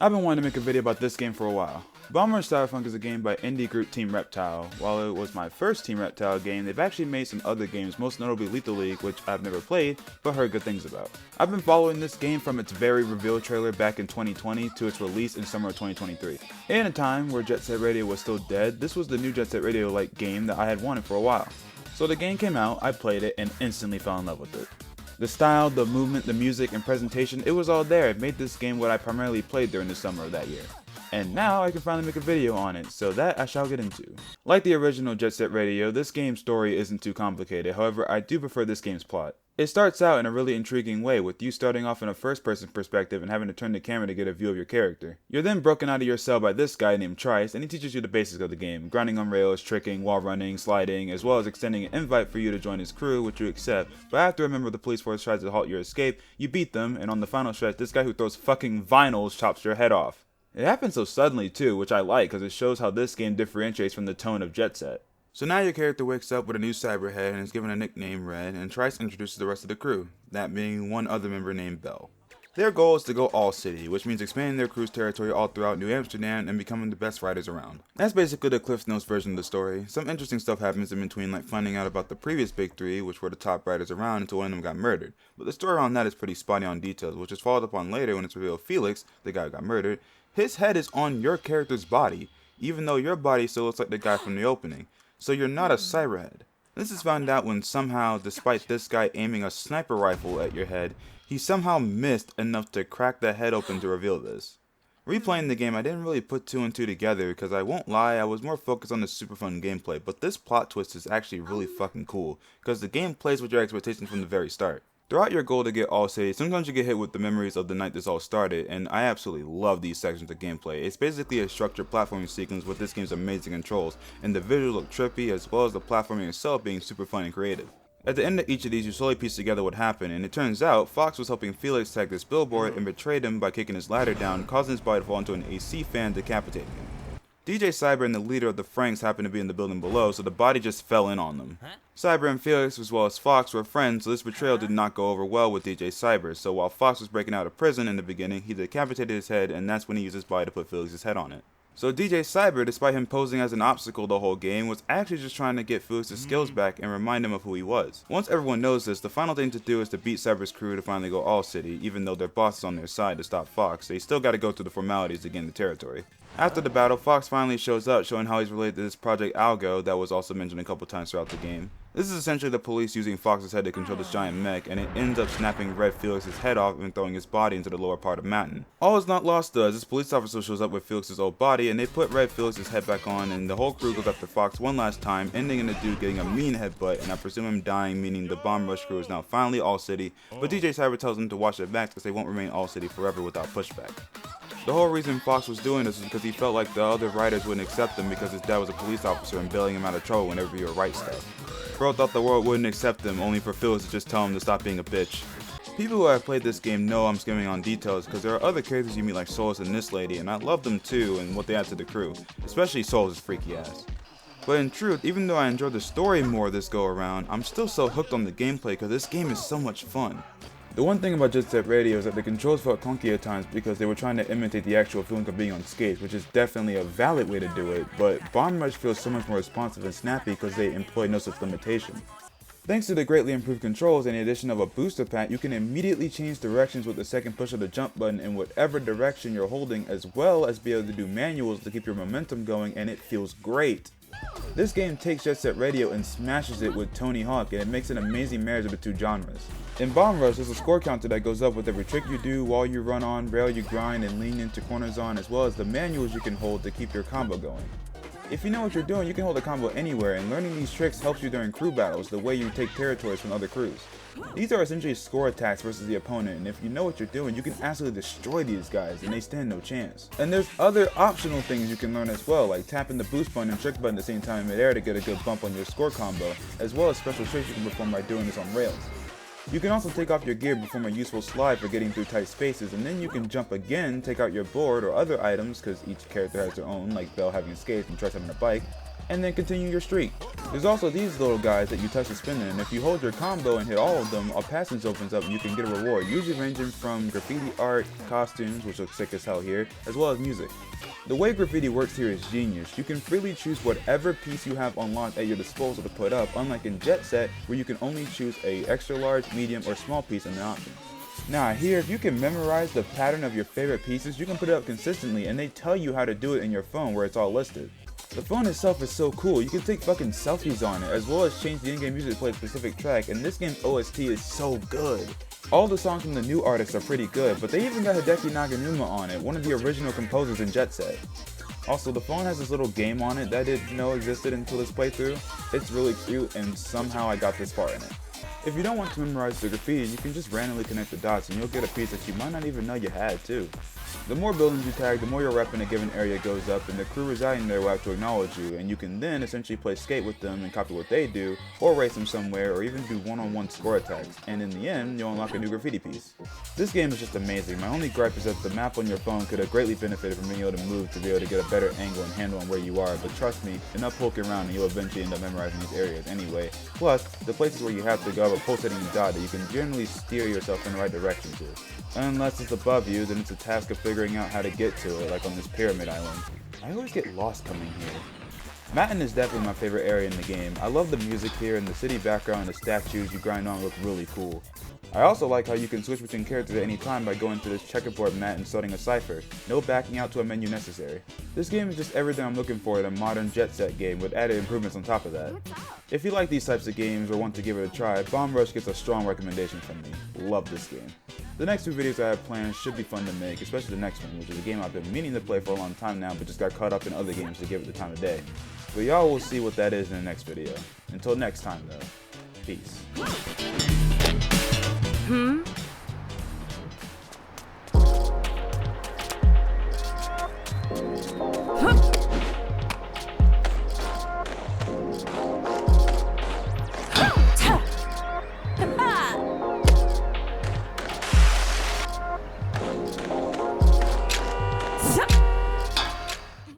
I've been wanting to make a video about this game for a while. Bomb Rush Cyberfunk is a game by indie group Team Reptile. While it was my first Team Reptile game, they've actually made some other games, most notably Lethal League, which I've never played, but heard good things about. I've been following this game from its very reveal trailer back in 2020 to its release in summer of 2023. In a time where Jet Set Radio was still dead, this was the new Jet Set Radio-like game that I had wanted for a while. So the game came out, I played it, and instantly fell in love with it. The style, the movement, the music, and presentation, it was all there. It made this game what I primarily played during the summer of that year. And now I can finally make a video on it, so that I shall get into. Like the original Jet Set Radio, this game's story isn't too complicated, however I do prefer this game's plot. It starts out in a really intriguing way, with you starting off in a first-person perspective and having to turn the camera to get a view of your character. You're then broken out of your cell by this guy named Trice, and he teaches you the basics of the game, grinding on rails, tricking, wall running, sliding, as well as extending an invite for you to join his crew, which you accept, but after a member of the police force tries to halt your escape, you beat them, and on the final stretch, this guy who throws fucking vinyls chops your head off. It happens so suddenly too, which I like, because it shows how this game differentiates from the tone of Jet Set. So now your character wakes up with a new cyberhead and is given a nickname Red, and Trice introduces the rest of the crew, that being one other member named Belle. Their goal is to go all city, which means expanding their crew's territory all throughout New Amsterdam and becoming the best riders around. That's basically the Cliff Notes version of the story. Some interesting stuff happens in between, like finding out about the previous big three, which were the top riders around until one of them got murdered. But the story around that is pretty spotty on details, which is followed up on later when it's revealed Felix, the guy who got murdered, his head is on your character's body, even though your body still looks like the guy from the opening. So you're not a cyberhead. This is found out when somehow, despite this guy aiming a sniper rifle at your head, he somehow missed enough to crack the head open to reveal this. Replaying the game, I didn't really put two and two together because I won't lie, I was more focused on the super fun gameplay, but this plot twist is actually really fucking cool because the game plays with your expectations from the very start. Throughout your goal to get all city, sometimes you get hit with the memories of the night this all started, and I absolutely love these sections of gameplay. It's basically a structured platforming sequence with this game's amazing controls, and the visuals look trippy as well as the platforming itself being super fun and creative. At the end of each of these, you slowly piece together what happened, and it turns out Fox was helping Felix tag this billboard and betrayed him by kicking his ladder down, causing his body to fall into an AC fan, decapitating him. DJ Cyber and the leader of the Franks happened to be in the building below, so the body just fell in on them. Cyber and Felix, as well as Fox, were friends, so this betrayal did not go over well with DJ Cyber, so while Fox was breaking out of prison in the beginning, he decapitated his head, and that's when he used his body to put Felix's head on it. So DJ Cyber, despite him posing as an obstacle the whole game, was actually just trying to get Felix's skills back and remind him of who he was. Once everyone knows this, the final thing to do is to beat Cyber's crew to finally go all city, even though their boss is on their side to stop Fox, they still gotta go through the formalities to gain the territory. After the battle, Fox finally shows up, showing how he's related to this Project Algo that was also mentioned a couple times throughout the game. This is essentially the police using Fox's head to control this giant mech, and it ends up snapping Red Felix's head off and throwing his body into the lower part of Manhattan. All is not lost though, as this police officer shows up with Felix's old body, and they put Red Felix's head back on, and the whole crew goes after Fox one last time, ending in the dude getting a mean headbutt, and I presume him dying, meaning the Bomb Rush crew is now finally all city, but DJ Cyber tells them to watch their backs because they won't remain all city forever without pushback. The whole reason Fox was doing this was because he felt like the other writers wouldn't accept him because his dad was a police officer and bailing him out of trouble whenever he would write stuff. Bro thought the world wouldn't accept him, only for Felix to just tell him to stop being a bitch. People who have played this game know I'm skimming on details because there are other characters you meet like Solus and this lady, and I love them too and what they add to the crew, especially Solus' freaky ass. But in truth, even though I enjoyed the story more this go around, I'm still so hooked on the gameplay because this game is so much fun. The one thing about Jet Set Radio is that the controls felt clunky at times because they were trying to imitate the actual feeling of being on skates, which is definitely a valid way to do it, but Bomb Rush feels so much more responsive and snappy because they employ no such limitation. Thanks to the greatly improved controls and the addition of a booster pack, you can immediately change directions with the second push of the jump button in whatever direction you're holding, as well as be able to do manuals to keep your momentum going, and it feels great. This game takes Jet Set Radio and smashes it with Tony Hawk, and it makes an amazing marriage of the two genres. In Bomb Rush, there's a score counter that goes up with every trick you do, wall you run on, rail you grind, and lean into corners on, as well as the manuals you can hold to keep your combo going. If you know what you're doing, you can hold a combo anywhere, and learning these tricks helps you during crew battles, the way you take territories from other crews. These are essentially score attacks versus the opponent, and if you know what you're doing, you can absolutely destroy these guys, and they stand no chance. And there's other optional things you can learn as well, like tapping the boost button and trick button at the same time in midair to get a good bump on your score combo, as well as special tricks you can perform by doing this on rails. You can also take off your gear, perform a useful slide for getting through tight spaces, and then you can jump again, take out your board or other items, because each character has their own, like Belle having skates and Trice having a bike, and then continue your streak. There's also these little guys that you touch to spin in, and if you hold your combo and hit all of them, a passage opens up and you can get a reward, usually ranging from graffiti art, costumes, which looks sick as hell here, as well as music. The way graffiti works here is genius. You can freely choose whatever piece you have unlocked at your disposal to put up, unlike in Jet Set, where you can only choose a extra large, medium, or small piece in the options. Now here, if you can memorize the pattern of your favorite pieces, you can put it up consistently, and they tell you how to do it in your phone where it's all listed. The phone itself is so cool, you can take fucking selfies on it, as well as change the in-game music to play a specific track, and this game's OST is so good. All the songs from the new artists are pretty good, but they even got Hideki Naganuma on it, one of the original composers in Jet Set. Also, the phone has this little game on it that I didn't know existed until this playthrough. It's really cute, and somehow I got this far in it. If you don't want to memorize the graffiti, you can just randomly connect the dots and you'll get a piece that you might not even know you had too. The more buildings you tag, the more your rep in a given area goes up, and the crew residing there will have to acknowledge you, and you can then essentially play skate with them and copy what they do, or race them somewhere, or even do one-on-one score attacks, and in the end, you'll unlock a new graffiti piece. This game is just amazing. My only gripe is that the map on your phone could have greatly benefited from being able to move to be able to get a better angle and handle on where you are, but trust me, enough poking around and you'll eventually end up memorizing these areas anyway. Plus, the places where you have to go have a pulsating dot that you can generally steer yourself in the right direction to. Unless it's above you, then it's a task of figuring out how to get to it, like on this pyramid island. I always get lost coming here. Mountain is definitely my favorite area in the game. I love the music here, and the city background and the statues you grind on look really cool. I also like how you can switch between characters at any time by going to this checkerboard mat and starting a cipher. No backing out to a menu necessary. This game is just everything I'm looking for in a modern Jet Set game with added improvements on top of that. If you like these types of games or want to give it a try, Bomb Rush gets a strong recommendation from me. Love this game. The next two videos I have planned should be fun to make, especially the next one, which is a game I've been meaning to play for a long time now, but just got caught up in other games to give it the time of day. But y'all will see what that is in the next video. Until next time though, peace.